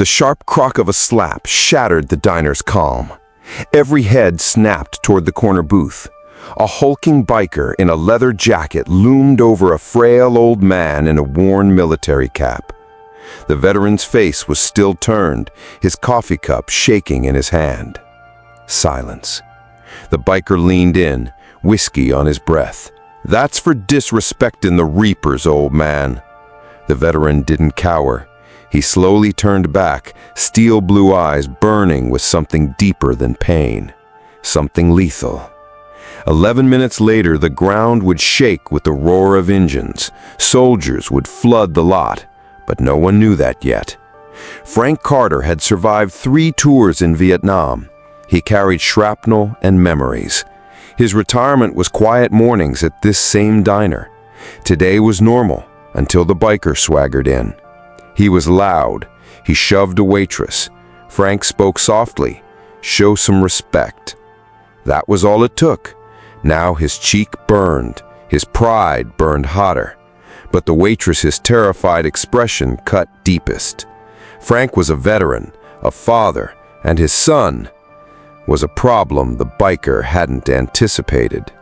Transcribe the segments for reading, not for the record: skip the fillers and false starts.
The sharp crock of a slap shattered the diner's calm. Every head snapped toward the corner booth. A hulking biker in a leather jacket loomed over a frail old man in a worn military cap. The veteran's face was still turned, his coffee cup shaking in his hand. Silence. The biker leaned in, whiskey on his breath. "That's for disrespecting the Reapers, old man." The veteran didn't cower. He slowly turned back, steel blue eyes burning with something deeper than pain. Something lethal. 11 minutes later, the ground would shake with the roar of engines. Soldiers would flood the lot, but no one knew that yet. Frank Carter had survived 3 tours in Vietnam. He carried shrapnel and memories. His retirement was quiet mornings at this same diner. Today was normal, until the biker swaggered in. He was loud. He shoved a waitress. Frank spoke softly. "Show some respect." That was all it took. Now his cheek burned. His pride burned hotter. But the waitress's terrified expression cut deepest. Frank was a veteran, a father, and his son was a problem the biker hadn't anticipated.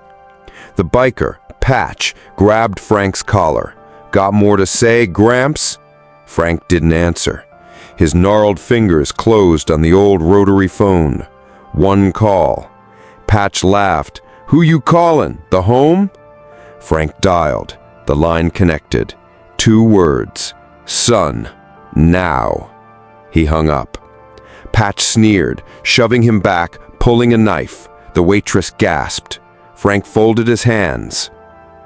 The biker, Patch, grabbed Frank's collar. "Got more to say, Gramps?" Frank didn't answer. His gnarled fingers closed on the old rotary phone. One call. Patch laughed. "Who you callin'? The home?" Frank dialed. The line connected. 2 words. "Son, now." He hung up. Patch sneered, shoving him back, pulling a knife. The waitress gasped. Frank folded his hands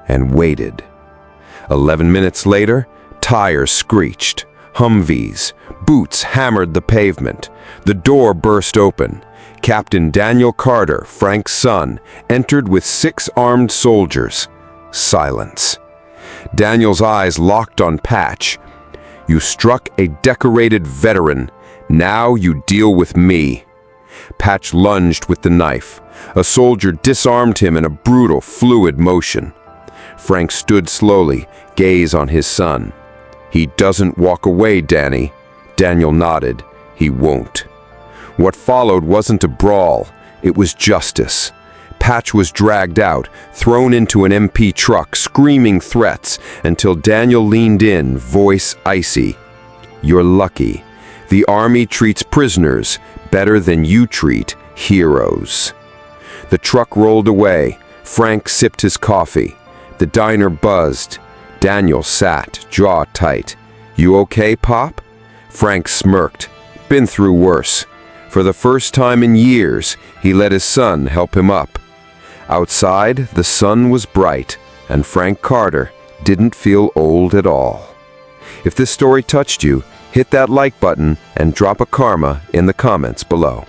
and waited. 11 minutes later, tires screeched. Humvees, boots hammered the pavement. The door burst open. Captain Daniel Carter, Frank's son, entered with 6 armed soldiers. Silence. Daniel's eyes locked on Patch. "You struck a decorated veteran. Now you deal with me." Patch lunged with the knife. A soldier disarmed him in a brutal, fluid motion. Frank stood slowly, gaze on his son. "He doesn't walk away, Danny." Daniel nodded. "He won't." What followed wasn't a brawl. It was justice. Patch was dragged out, thrown into an MP truck, screaming threats, until Daniel leaned in, voice icy. "You're lucky. The Army treats prisoners better than you treat heroes." The truck rolled away. Frank sipped his coffee. The diner buzzed. Daniel sat, jaw tight. "You okay, Pop?" Frank smirked. "Been through worse." For the first time in years, he let his son help him up. Outside, the sun was bright, and Frank Carter didn't feel old at all. If this story touched you, hit that like button and drop a karma in the comments below.